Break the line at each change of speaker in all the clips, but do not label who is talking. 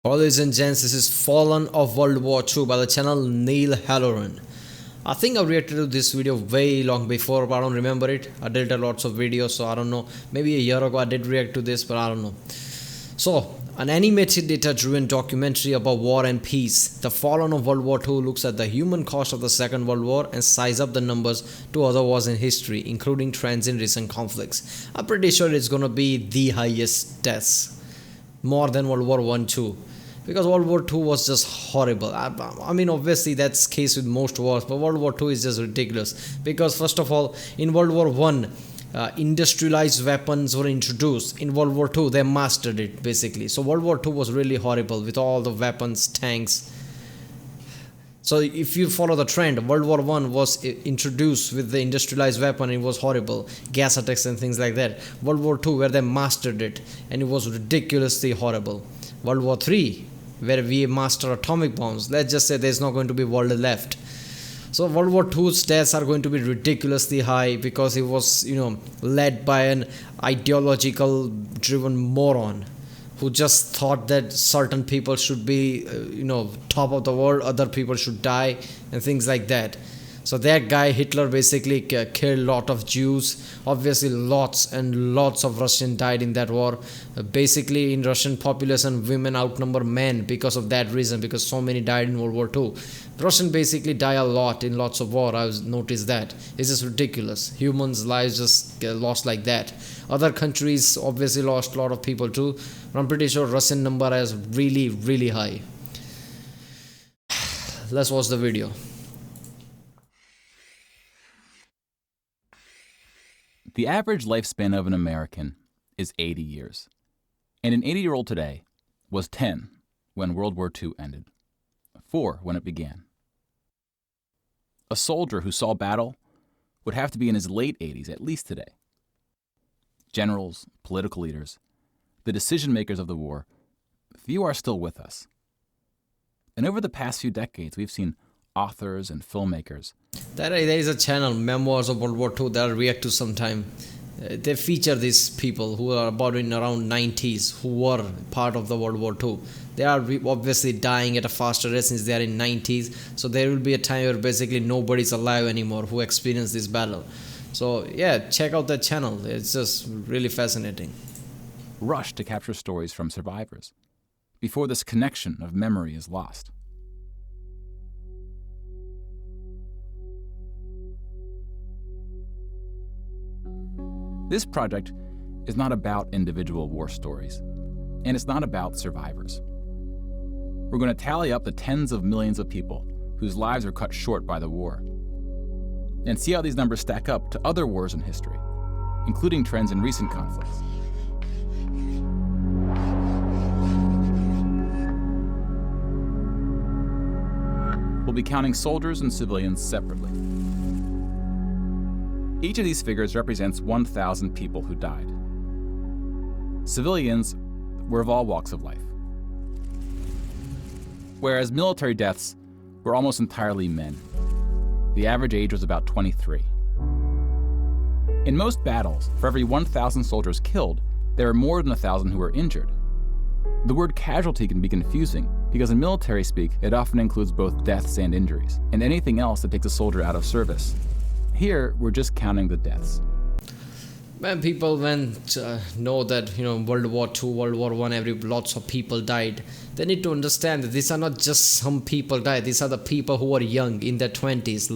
Ladies and gents, this is Fallen of World War II by the channel Neil Halloran. I think I reacted to this video way long before, but I don't remember it. I did lots of videos, so I don't know. Maybe a year ago I did react to this, but I don't know. So, an animated data-driven documentary about war and peace. The Fallen of World War II looks at the human cost of the Second World War and size up the numbers to other wars in history, including trends in recent conflicts. I'm pretty sure it's gonna be the highest deaths, more than World War I too. Because World War II was just horrible. I mean, obviously that's the case with most wars, but World War II is just ridiculous. Because first of all, in World War I, industrialized weapons were introduced. In World War II, they mastered it basically. So World War II was really horrible with all the weapons, tanks. So if you follow the trend, World War I was introduced with the industrialized weapon, it was horrible, gas attacks and things like that. World War II, where they mastered it, and it was ridiculously horrible. World War III, where we master atomic bombs, let's just say there's not going to be world left. So World War II's deaths are going to be ridiculously high because it was, led by an ideological driven moron who just thought that certain people should be, top of the world, other people should die and things like that. So that guy Hitler basically killed a lot of Jews. Obviously lots and lots of Russians died in that war. Basically in Russian population, women outnumber men because of that reason, because so many died in World War II. Russians basically die a lot in lots of war. I've noticed that. It's just ridiculous. Humans' lives just get lost like that. Other countries obviously lost a lot of people too, but I'm pretty sure Russian number is really, really high. Let's watch the video.
The average lifespan of an American is 80 years, and an 80-year-old today was 10 when World War II ended, 4 when it began. A soldier who saw battle would have to be in his late 80s at least today. Generals, political leaders, the decision makers of the war, few are still with us. And over the past few decades, we've seen authors and filmmakers.
There is a channel, Memoirs of World War II, that I react to sometime. They feature these people who are about in around 90s, who were part of the World War II. They are obviously dying at a faster rate since they are in 90s. So there will be a time where basically nobody's alive anymore who experienced this battle. So yeah, check out that channel. It's just really fascinating.
Rush to capture stories from survivors before this connection of memory is lost. This project is not about individual war stories, and it's not about survivors. We're going to tally up the tens of millions of people whose lives are cut short by the war, and see how these numbers stack up to other wars in history, including trends in recent conflicts. We'll be counting soldiers and civilians separately. Each of these figures represents 1,000 people who died. Civilians were of all walks of life, whereas military deaths were almost entirely men. The average age was about 23. In most battles, for every 1,000 soldiers killed, there are more than 1,000 who are injured. The word casualty can be confusing because in military speak, it often includes both deaths and injuries, and anything else that takes a soldier out of service. Here, we're just counting the deaths.
When people know that World War II, World War I, lots of people died, they need to understand that these are not just some people died. These are the people who are young in their 20s,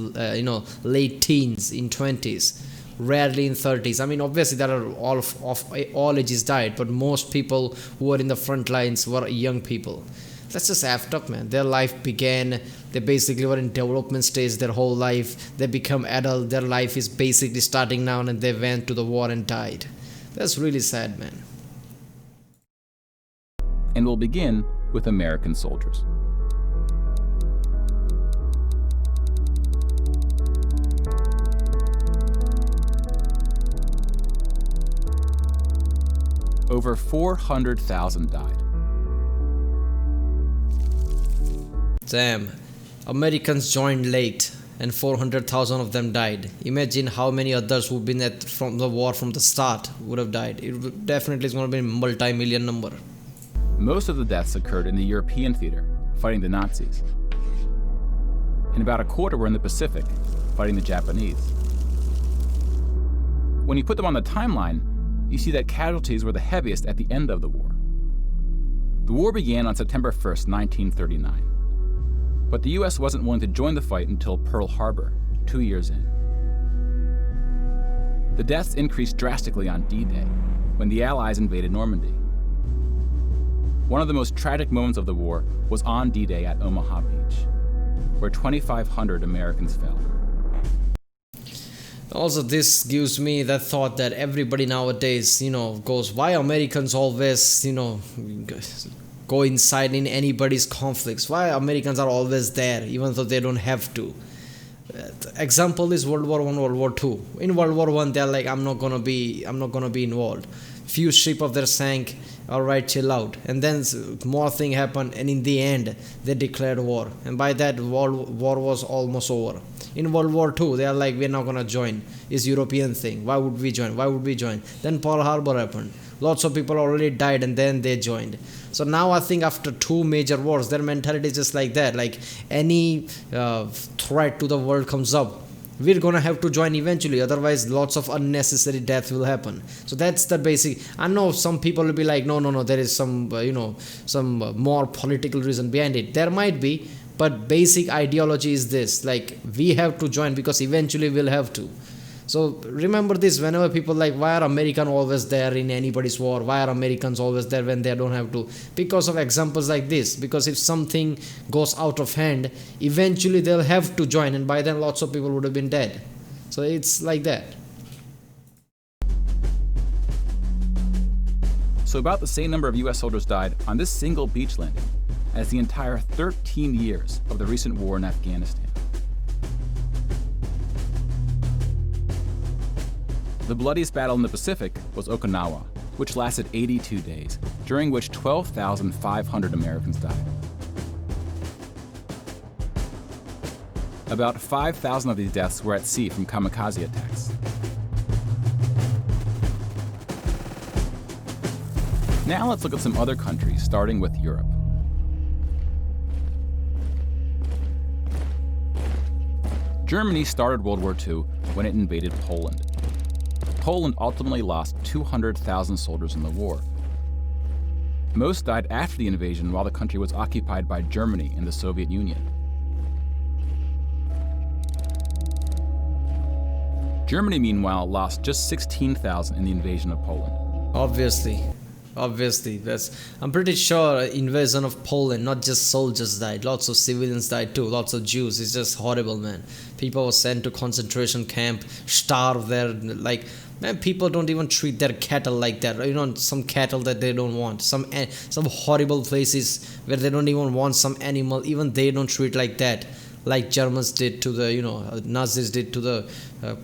late teens in 20s, rarely in 30s. I mean, obviously there are all ages died, but most people who were in the front lines were young people. That's just effed up, man. Their life began, they basically were in development stage their whole life. They become adult, their life is basically starting now, and they went to the war and died. That's really sad, man.
And we'll begin with American soldiers. Over 400,000 died.
Damn, Americans joined late and 400,000 of them died. Imagine how many others who've been from the war from the start would have died. It definitely is going to be a multi-million number.
Most of the deaths occurred in the European theater, fighting the Nazis. And about a quarter were in the Pacific, fighting the Japanese. When you put them on the timeline, you see that casualties were the heaviest at the end of the war. The war began on September 1st, 1939. But the US wasn't willing to join the fight until Pearl Harbor, 2 years in. The deaths increased drastically on D-Day, when the Allies invaded Normandy. One of the most tragic moments of the war was on D-Day at Omaha Beach, where 2,500 Americans fell.
Also, this gives me that thought that everybody nowadays, goes, why Americans always, go inside in anybody's conflicts? Why Americans are always there, even though they don't have to? Example is World War I, World War II. In World War I, they're like, I'm not gonna be involved. Few ships of theirs sank. All right, chill out. And then more thing happened, and in the end, they declared war. And by that, war was almost over. In World War II, they are like, we're not gonna join. It's European thing. Why would we join? Then Pearl Harbor happened. Lots of people already died, and then they joined. So now I think after 2 major wars, their mentality is just like that. Like any threat to the world comes up, we're gonna have to join eventually. Otherwise, lots of unnecessary death will happen. So that's the basic. I know some people will be like, no, there is some more political reason behind it. There might be, but basic ideology is this: like we have to join because eventually we'll have to. So remember this whenever people like, why are Americans always there in anybody's war? Why are Americans always there when they don't have to? Because of examples like this. Because if something goes out of hand, eventually they'll have to join, and by then lots of people would have been dead. So it's like that.
So about the same number of US soldiers died on this single beach landing as the entire 13 years of the recent war in Afghanistan. The bloodiest battle in the Pacific was Okinawa, which lasted 82 days, during which 12,500 Americans died. About 5,000 of these deaths were at sea from kamikaze attacks. Now let's look at some other countries, starting with Europe. Germany started World War II when it invaded Poland. Poland ultimately lost 200,000 soldiers in the war. Most died after the invasion while the country was occupied by Germany and the Soviet Union. Germany, meanwhile, lost just 16,000 in the invasion of Poland.
Obviously, I'm pretty sure invasion of Poland, not just soldiers died, lots of civilians died too, lots of Jews. It's just horrible, man. People were sent to concentration camp, starved there. Like, man, people don't even treat their cattle like that. Some cattle that they don't want. Some horrible places where they don't even want some animal. Even they don't treat like that. Like Germans did to the, Nazis did to the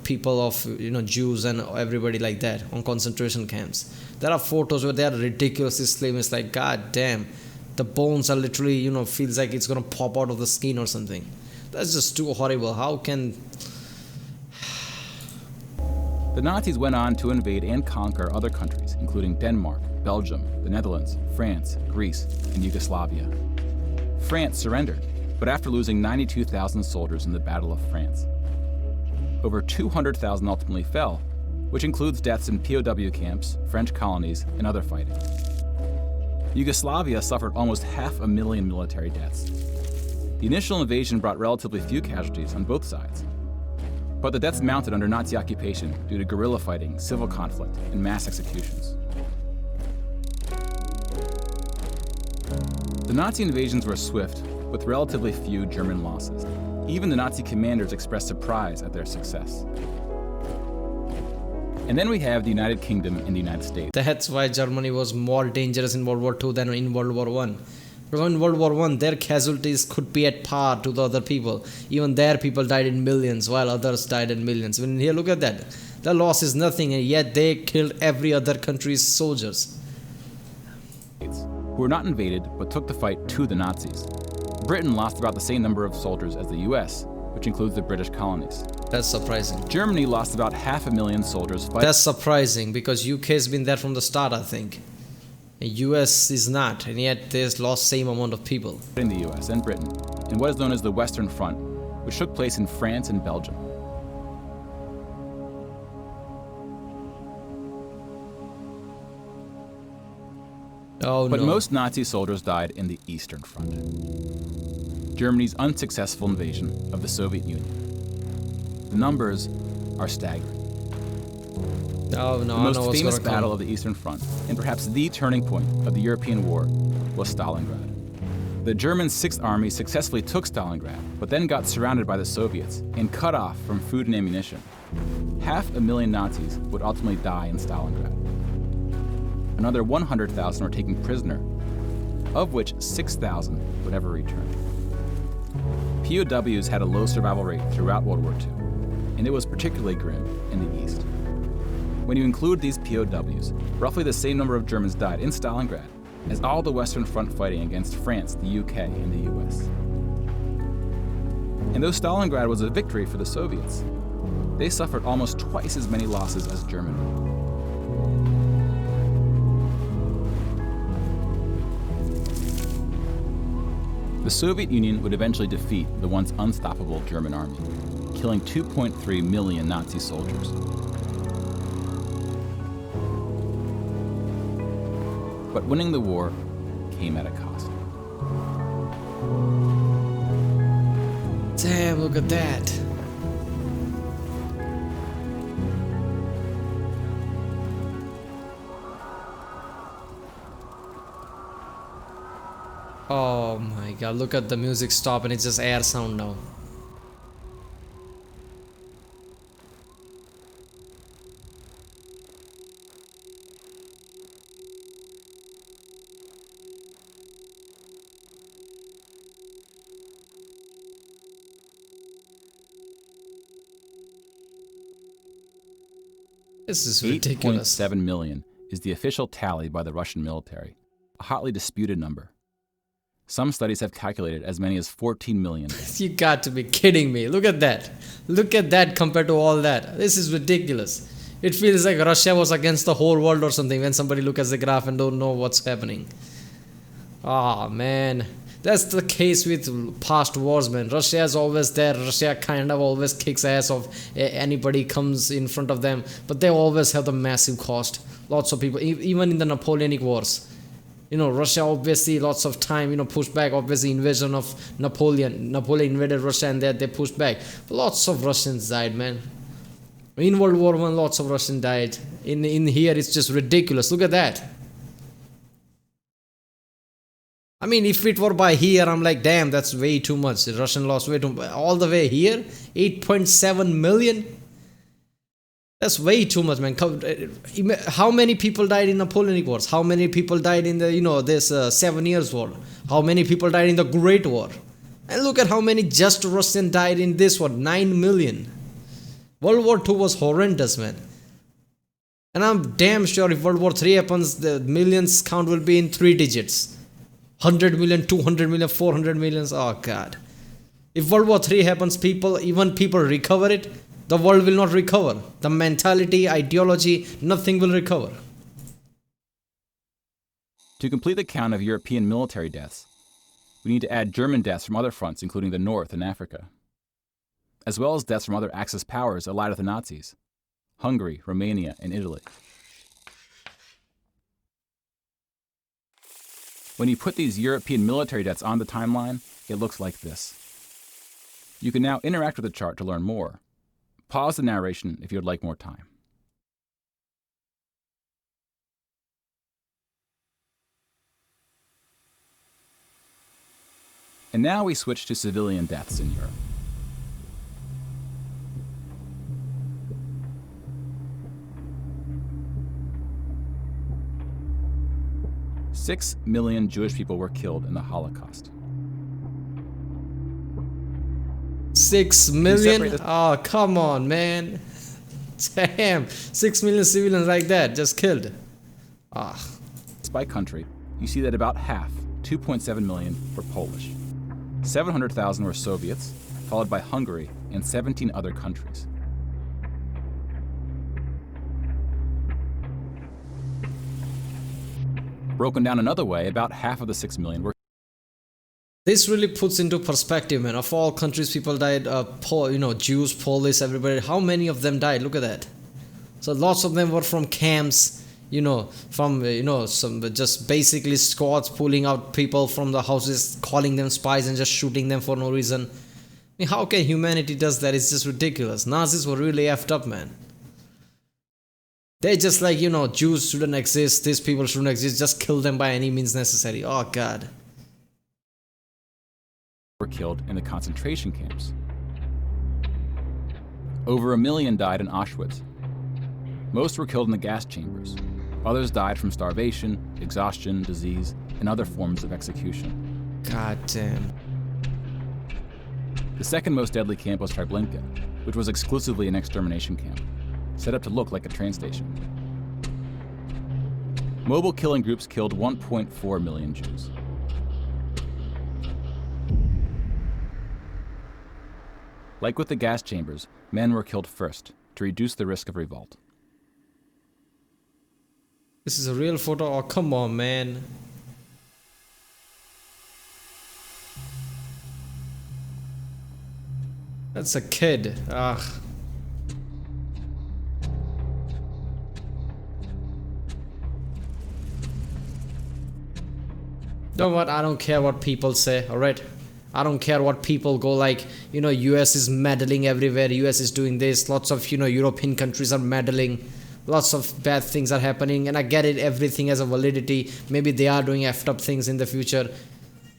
people of, Jews and everybody like that on concentration camps. There are photos where they are ridiculously slim. It's like, god damn, the bones are literally, feels like it's gonna pop out of the skin or something. That's just too horrible. How can...
The Nazis went on to invade and conquer other countries, including Denmark, Belgium, the Netherlands, France, Greece, and Yugoslavia. France surrendered, but after losing 92,000 soldiers in the Battle of France. Over 200,000 ultimately fell, which includes deaths in POW camps, French colonies, and other fighting. Yugoslavia suffered almost 500,000 military deaths. The initial invasion brought relatively few casualties on both sides, but the deaths mounted under Nazi occupation due to guerrilla fighting, civil conflict, and mass executions. The Nazi invasions were swift, with relatively few German losses. Even the Nazi commanders expressed surprise at their success. And then we have the United Kingdom and the United States.
That's why Germany was more dangerous in World War II than in World War I. Because in World War I, their casualties could be at par to the other people. Even their people died in millions, while others died in millions. When here, look at that. The loss is nothing, and yet they killed every other country's soldiers.
Who were not invaded, but took the fight to the Nazis. Britain lost about the same number of soldiers as the US, which includes the British colonies.
That's surprising.
Germany lost about 500,000 soldiers fighting.
That's surprising, because UK has been there from the start, I think. US is not, and yet there's lost same amount of people.
In the US and Britain, in what is known as the Western Front, which took place in France and Belgium.
Oh
But
no.
most Nazi soldiers died in the Eastern Front, Germany's unsuccessful invasion of the Soviet Union. The numbers are staggering.
Oh no,
The
I know
most
what's
famous
gonna
battle
come.
of the Eastern Front, and perhaps the turning point of the European war, was Stalingrad. The German Sixth Army successfully took Stalingrad, but then got surrounded by the Soviets and cut off from food and ammunition. 500,000 Nazis would ultimately die in Stalingrad. Another 100,000 were taken prisoner, of which 6,000 would ever return. POWs had a low survival rate throughout World War II, and it was particularly grim in the East. When you include these POWs, roughly the same number of Germans died in Stalingrad as all the Western Front fighting against France, the UK, and the US. And though Stalingrad was a victory for the Soviets, they suffered almost twice as many losses as Germany. The Soviet Union would eventually defeat the once unstoppable German army, killing 2.3 million Nazi soldiers. But winning the war came at a cost.
Damn, look at that. Oh my god, look at the music stop and it's just air sound now. This is ridiculous.
8.7 million is the official tally by the Russian military, a hotly disputed number. Some studies have calculated as many as 14 million.
You got to be kidding me. Look at that. Look at that compared to all that. This is ridiculous. It feels like Russia was against the whole world or something when somebody look at the graph and don't know what's happening. Ah, man. That's the case with past wars, man. Russia is always there. Russia kind of always kicks ass of anybody comes in front of them. But they always have the massive cost. Lots of people, even in the Napoleonic Wars. You know, Russia obviously lots of time, pushed back. Obviously, invasion of Napoleon. Napoleon invaded Russia and they pushed back. But lots of Russians died, man. In World War I, lots of Russians died. In here, it's just ridiculous. Look at that. I mean, if it were by here, I'm like, damn, that's way too much. The Russian lost way too much. All the way here, 8.7 million. That's way too much, man. How many people died in Napoleonic Wars? How many people died in the, this 7 Years' War? How many people died in the Great War? And look at how many just Russians died in this one, 9 million. World War II was horrendous, man. And I'm damn sure if World War III happens, the millions count will be in 3 digits. 100 million, 200 million, 400 millions. Oh, God. If World War III happens, even people recover it, the world will not recover. The mentality, ideology, nothing will recover.
To complete the count of European military deaths, we need to add German deaths from other fronts, including the North and Africa, as well as deaths from other Axis powers allied with the Nazis, Hungary, Romania, and Italy. When you put these European military deaths on the timeline, it looks like this. You can now interact with the chart to learn more. Pause the narration if you would like more time. And now we switch to civilian deaths in Europe. Six million Jewish people were killed in the Holocaust.
6 million? Oh, come on, man. Damn. 6 million civilians like that just killed. Ah.
By country, you see that about half, 2.7 million, were Polish. 700,000 were Soviets, followed by Hungary and 17 other countries. Broken down another way, about half of the 6 million were
This really puts into perspective, man. Of all countries, people died. Jews, Polish, everybody. How many of them died? Look at that. So lots of them were from camps. Some just basically squads pulling out people from the houses, calling them spies, and just shooting them for no reason. I mean, how can humanity does that? It's just ridiculous. Nazis were really effed up, man. They just like, Jews shouldn't exist. These people shouldn't exist. Just kill them by any means necessary. Oh God.
were killed in the concentration camps. Over 1 million died in Auschwitz. Most were killed in the gas chambers. Others died from starvation, exhaustion, disease, and other forms of execution.
God damn.
The second most deadly camp was Treblinka, which was exclusively an extermination camp, set up to look like a train station. Mobile killing groups killed 1.4 million Jews. Like with the gas chambers, men were killed first to reduce the risk of revolt.
This is a real photo? Oh, come on, man. That's a kid. Ugh. You know what? I don't care what people say, alright? I don't care what people go like, US is meddling everywhere, US is doing this, lots of, European countries are meddling, lots of bad things are happening, and I get it, everything has a validity, maybe they are doing effed up things in the future,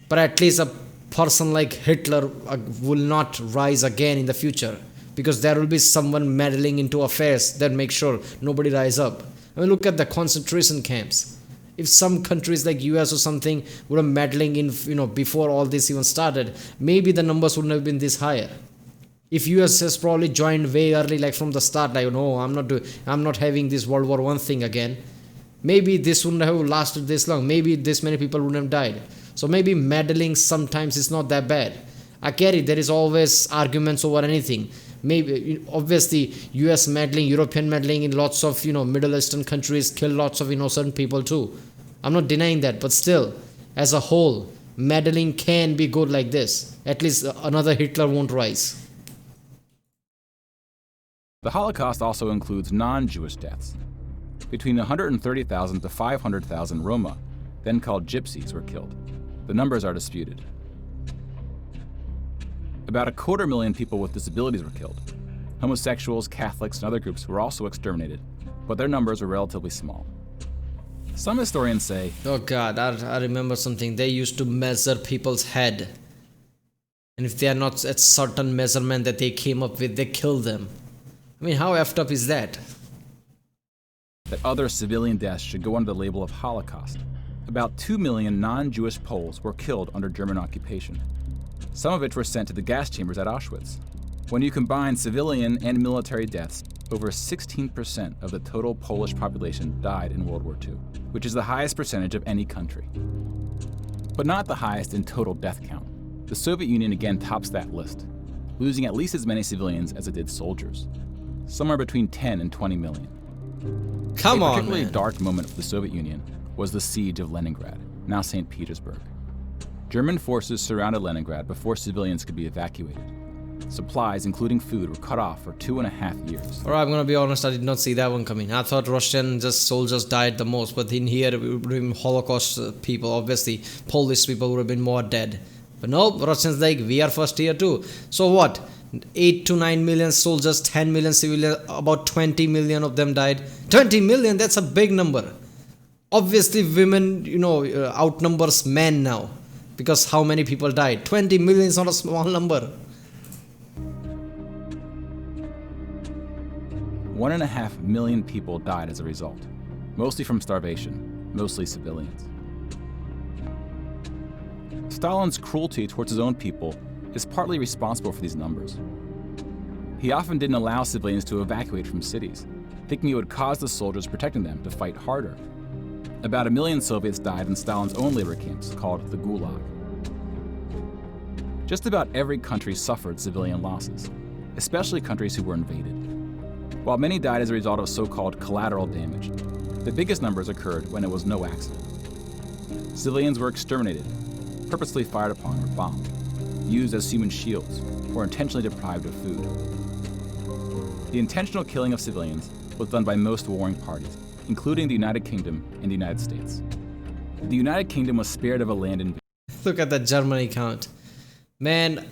but at least a person like Hitler will not rise again in the future, because there will be someone meddling into affairs that make sure nobody rise up. I mean, look at the concentration camps. If some countries like US or something were meddling in, before all this even started, maybe the numbers wouldn't have been this higher. If US has probably joined way early, like from the start, like, no, I'm not having this World War I thing again. Maybe this wouldn't have lasted this long. Maybe this many people wouldn't have died. So maybe meddling sometimes is not that bad. I get it. There is always arguments over anything. Maybe obviously US meddling, European meddling in lots of Middle Eastern countries kill lots of innocent people too. I'm not denying that, but still, as a whole, meddling can be good like this. At least another Hitler won't rise.
The Holocaust also includes non-Jewish deaths. Between 130,000 to 500,000 Roma, then called Gypsies, were killed. The numbers are disputed. About 250,000 people with disabilities were killed. Homosexuals, Catholics, and other groups were also exterminated, but their numbers were relatively small. Some historians say,
oh God, I remember something. They used to measure people's head. And if they are not at certain measurement that they came up with, they kill them. I mean, how effed up is that?
That other civilian deaths should go under the label of Holocaust. About 2 million non-Jewish Poles were killed under German occupation, some of which were sent to the gas chambers at Auschwitz. When you combine civilian and military deaths, over 16% of the total Polish population died in World War II, which is the highest percentage of any country. But not the highest in total death count. The Soviet Union again tops that list, losing at least as many civilians as it did soldiers, somewhere between 10 and 20 million.
Come on,
A particularly
man.
dark moment for the Soviet Union was the siege of Leningrad, now St. Petersburg. German forces surrounded Leningrad before civilians could be evacuated. Supplies, including food, were cut off for 2.5 years.
Alright, I'm gonna be honest, I did not see that one coming. I thought Russian soldiers died the most, but in here, Holocaust people, obviously, Polish people would have been more dead. But no, Russians like, we are first here too. So what? 8 to 9 million soldiers, 10 million civilians, about 20 million of them died. 20 million, that's a big number. Obviously, women, outnumbers men now. Because how many people died? 20 million is not a small number.
1.5 million people died as a result, mostly from starvation, mostly civilians. Stalin's cruelty towards his own people is partly responsible for these numbers. He often didn't allow civilians to evacuate from cities, thinking it would cause the soldiers protecting them to fight harder. About 1 million Soviets died in Stalin's own labor camps, called the Gulag. Just about every country suffered civilian losses, especially countries who were invaded. While many died as a result of so-called collateral damage, the biggest numbers occurred when it was no accident. Civilians were exterminated, purposely fired upon or bombed, used as human shields, or intentionally deprived of food. The intentional killing of civilians was done by most warring parties, including the United Kingdom and the United States. The United Kingdom was spared of a land invasion.
Look at the Germany count. Man,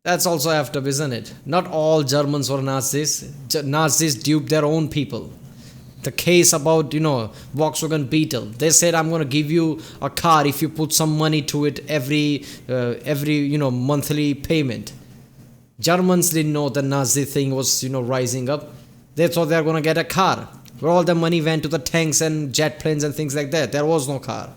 that's also effed up, isn't it? Not all Germans were Nazis. Nazis duped their own people. The case about, Volkswagen Beetle. They said, I'm going to give you a car if you put some money to it every monthly payment. Germans didn't know the Nazi thing was, rising up. They thought they were going to get a car. Where all the money went to the tanks and jet planes and things like that. There was no car.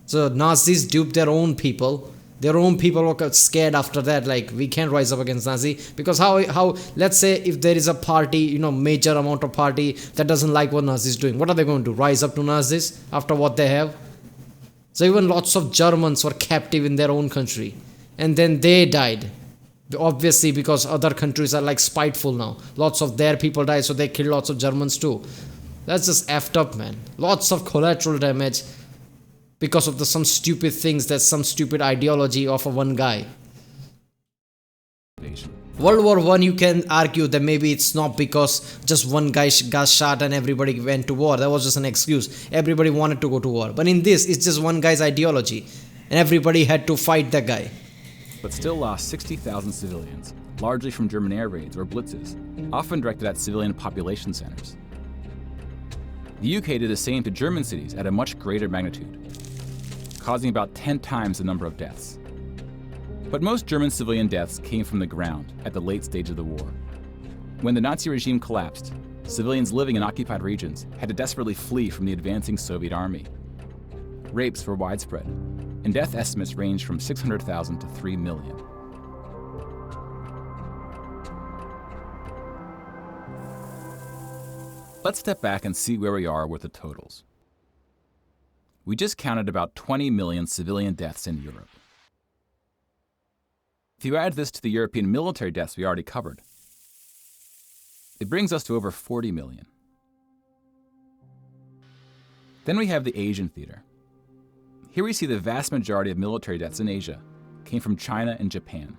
So Nazis duped their own people. Their own people were scared after that, like, we can't rise up against Nazi, because how let's say if there is a party, major amount of party that doesn't like what Nazis doing, what are they going to do? Rise up to Nazis after what they have? So even lots of Germans were captive in their own country, and then they died, obviously, because other countries are like spiteful now. Lots of their people died, so they killed lots of Germans too. That's just effed up, man. Lots of collateral damage because of some stupid things, that's some stupid ideology of one guy. World War I, you can argue that maybe it's not because just one guy got shot and everybody went to war. That was just an excuse. Everybody wanted to go to war. But in this, it's just one guy's ideology, and everybody had to fight that guy.
But still lost 60,000 civilians, largely from German air raids or blitzes, often directed at civilian population centers. The UK did the same to German cities at a much greater magnitude, causing about 10 times the number of deaths. But most German civilian deaths came from the ground at the late stage of the war. When the Nazi regime collapsed, civilians living in occupied regions had to desperately flee from the advancing Soviet army. Rapes were widespread, and death estimates ranged from 600,000 to 3 million. Let's step back and see where we are with the totals. We just counted about 20 million civilian deaths in Europe. If you add this to the European military deaths we already covered, it brings us to over 40 million. Then we have the Asian theater. Here we see the vast majority of military deaths in Asia came from China and Japan.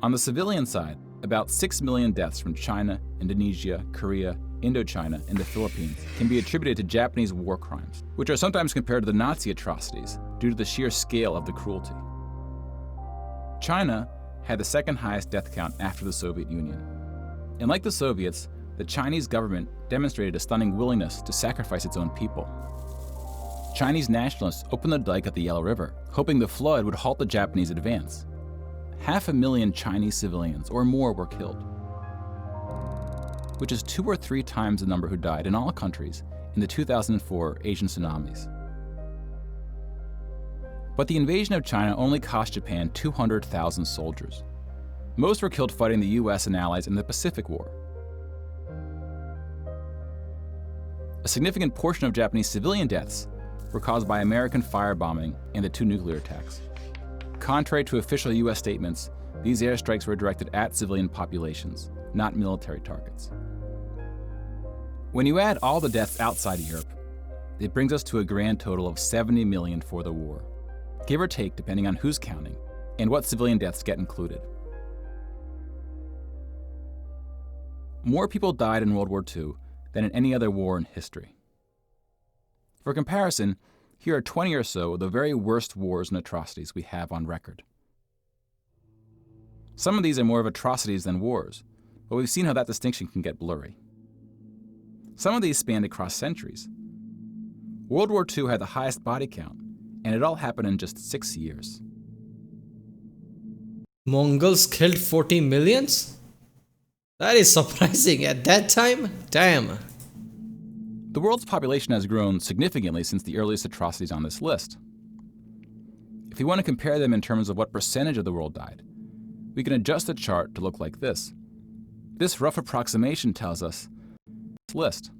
On the civilian side, about 6 million deaths from China, Indonesia, Korea, Indochina, and the Philippines can be attributed to Japanese war crimes, which are sometimes compared to the Nazi atrocities due to the sheer scale of the cruelty. China had the second highest death count after the Soviet Union. And like the Soviets, the Chinese government demonstrated a stunning willingness to sacrifice its own people. Chinese nationalists opened the dike at the Yellow River, hoping the flood would halt the Japanese advance. 500,000 Chinese civilians or more were killed, which is 2 or 3 times the number who died in all countries in the 2004 Asian tsunamis. But the invasion of China only cost Japan 200,000 soldiers. Most were killed fighting the US and allies in the Pacific War. A significant portion of Japanese civilian deaths were caused by American firebombing and the 2 nuclear attacks. Contrary to official US statements, these airstrikes were directed at civilian populations, not military targets. When you add all the deaths outside of Europe, it brings us to a grand total of 70 million for the war, give or take depending on who's counting and what civilian deaths get included. More people died in World War II than in any other war in history. For comparison, here are 20 or so of the very worst wars and atrocities we have on record. Some of these are more of atrocities than wars, but we've seen how that distinction can get blurry. Some of these spanned across centuries. World War II had the highest body count, and it all happened in just 6 years.
Mongols killed 40 millions? That is surprising at that time. Damn.
The world's population has grown significantly since the earliest atrocities on this list. If you want to compare them in terms of what percentage of the world died, we can adjust the chart to look like this. This rough approximation tells us this list.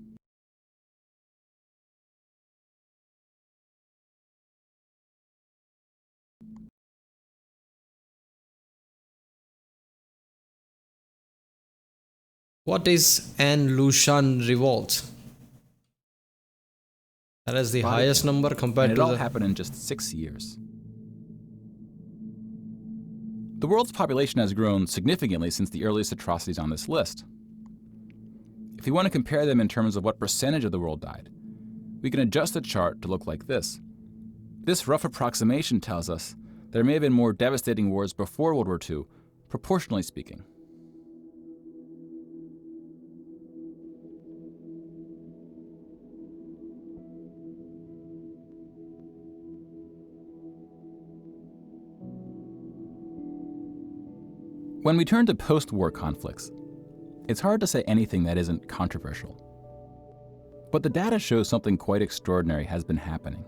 What is An Lushan revolt? That is the
body
highest
count,
number
and
compared
it
to
all
the.
happened in just 6 years. The world's population has grown significantly since the earliest atrocities on this list. If we want to compare them in terms of what percentage of the world died, we can adjust the chart to look like this. This rough approximation tells us there may have been more devastating wars before World War II, proportionally speaking. When we turn to post-war conflicts, it's hard to say anything that isn't controversial. But the data shows something quite extraordinary has been happening.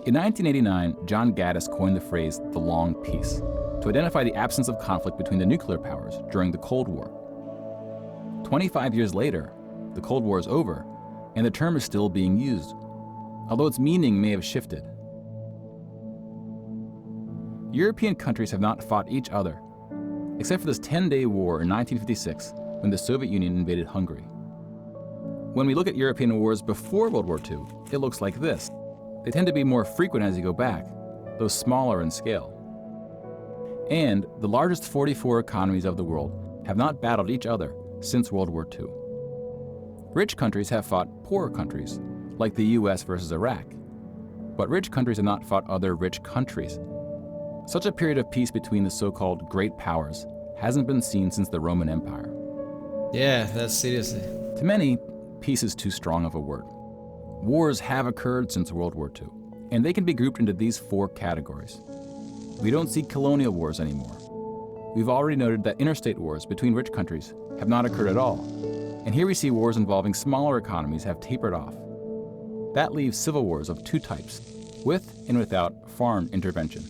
In 1989, John Gaddis coined the phrase the long peace to identify the absence of conflict between the nuclear powers during the Cold War. 25 years later, the Cold War is over, and the term is still being used, although its meaning may have shifted. European countries have not fought each other, except for this 10-day war in 1956 when the Soviet Union invaded Hungary. When we look at European wars before World War II, it looks like this. They tend to be more frequent as you go back, though smaller in scale. And the largest 44 economies of the world have not battled each other since World War II. Rich countries have fought poorer countries, like the US versus Iraq, but rich countries have not fought other rich countries. Such a period of peace between the so-called great powers hasn't been seen since the Roman Empire.
Yeah, that's seriously.
To many, peace is too strong of a word. Wars have occurred since World War II, and they can be grouped into these 4 categories. We don't see colonial wars anymore. We've already noted that interstate wars between rich countries have not occurred at all, and here we see wars involving smaller economies have tapered off. That leaves civil wars of 2 types, with and without foreign intervention.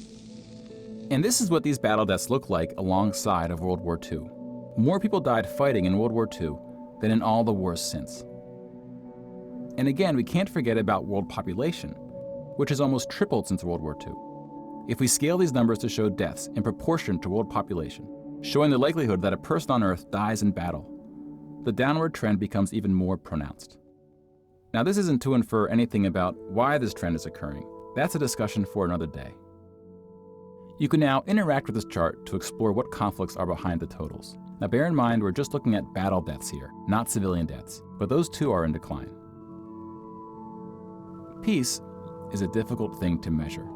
And this is what these battle deaths look like alongside of World War II. More people died fighting in World War II than in all the wars since. And again, we can't forget about world population, which has almost tripled since World War II. If we scale these numbers to show deaths in proportion to world population, showing the likelihood that a person on Earth dies in battle, the downward trend becomes even more pronounced. Now, this isn't to infer anything about why this trend is occurring. That's a discussion for another day. You can now interact with this chart to explore what conflicts are behind the totals. Now bear in mind, we're just looking at battle deaths here, not civilian deaths, but those too are in decline. Peace is a difficult thing to measure.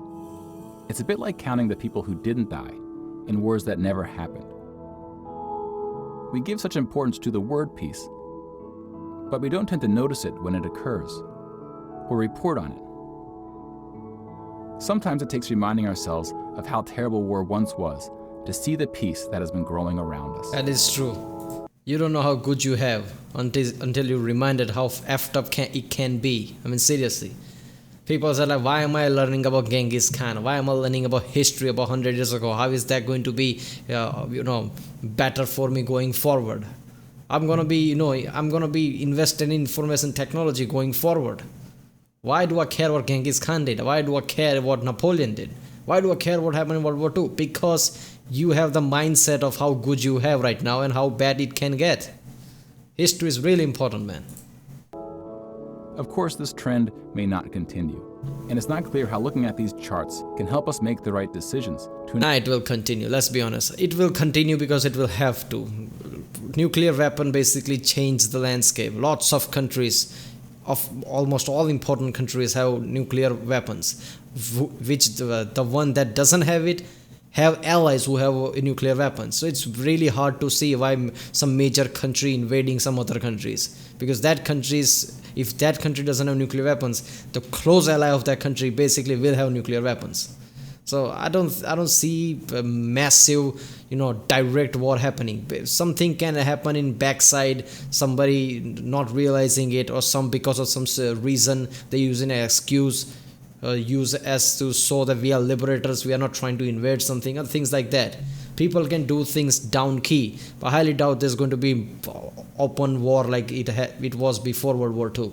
It's a bit like counting the people who didn't die in wars that never happened. We give such importance to the word peace, but we don't tend to notice it when it occurs or report on it. Sometimes it takes reminding ourselves of how terrible war once was to see the peace that has been growing around us.
That is true. You don't know how good you have until you're reminded how effed up it can be. I mean, seriously. People say like, why am I learning about Genghis Khan? Why am I learning about history about 100 years ago? How is that going to be, better for me going forward? I'm gonna be invested in information technology going forward. Why do I care what Genghis Khan did? Why do I care what Napoleon did? Why do I care what happened in World War II? Because you have the mindset of how good you have right now and how bad it can get. History is really important, man.
Of course, this trend may not continue, and it's not clear how looking at these charts can help us make the right decisions.
It will continue, let's be honest. It will continue because it will have to. Nuclear weapon basically changed the landscape. Lots of countries, of almost all important countries, have nuclear weapons, which the one that doesn't have it have allies who have nuclear weapons. So it's really hard to see why some major country invading some other countries, because if that country doesn't have nuclear weapons, the close ally of that country basically will have nuclear weapons. So I don't see a massive, direct war happening. Something can happen in backside, somebody not realizing it, or because of some reason they use an excuse, use as to show that we are liberators, we are not trying to invade something, or things like that. People can do things down key, but I highly doubt there's going to be open war like it was before World War II.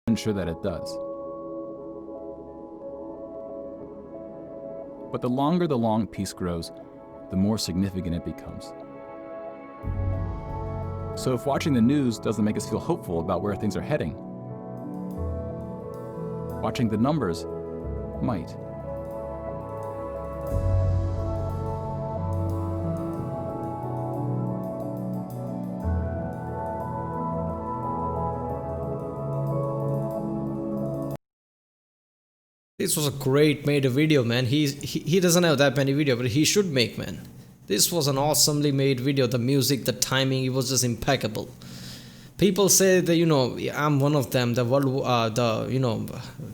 Ensure that it does. But the longer the long peace grows, the more significant it becomes. So if watching the news doesn't make us feel hopeful about where things are heading, watching the numbers might.
This was a great made video, man. He doesn't have that many video, but he should make, man. This was an awesomely made video. The music, the timing, it was just impeccable. People say that, I'm one of them. The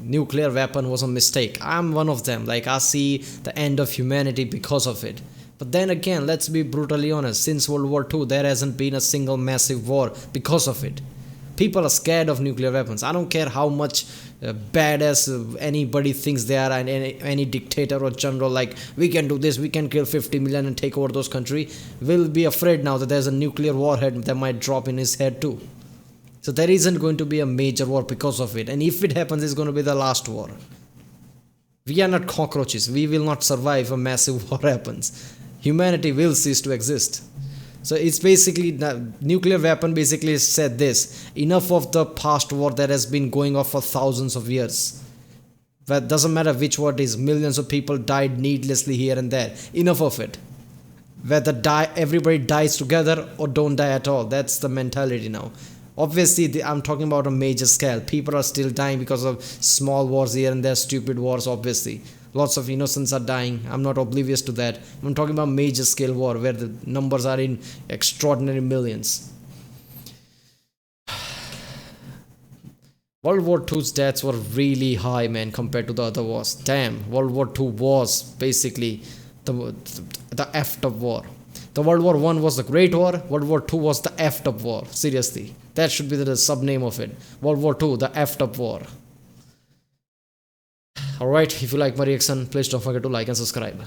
nuclear weapon was a mistake. I'm one of them. Like, I see the end of humanity because of it. But then again, let's be brutally honest. Since World War II, there hasn't been a single massive war because of it. People are scared of nuclear weapons. I don't care how much badass anybody thinks they are, and any dictator or general, like, we can do this, we can kill 50 million and take over those countries, will be afraid now that there's a nuclear warhead that might drop in his head too. So there isn't going to be a major war because of it. And if it happens, it's going to be the last war. We are not cockroaches. We will not survive if a massive war happens. Humanity will cease to exist. So it's basically, the nuclear weapon basically said this: enough of the past war that has been going on for thousands of years. But doesn't matter which war it is, millions of people died needlessly here and there. Enough of it. Whether everybody dies together or don't die at all. That's the mentality now. Obviously, I'm talking about a major scale. People are still dying because of small wars here and there, stupid wars, obviously. Lots of innocents are dying. I'm not oblivious to that. I'm talking about major scale war where the numbers are in extraordinary millions. World War II's deaths were really high, man, compared to the other wars. Damn, World War II was basically the effed up war. The World War I was the Great War. World War II was the effed up war. Seriously. That should be the sub-name of it. World War II, the effed up war. Alright, if you like my reaction, please don't forget to like and subscribe.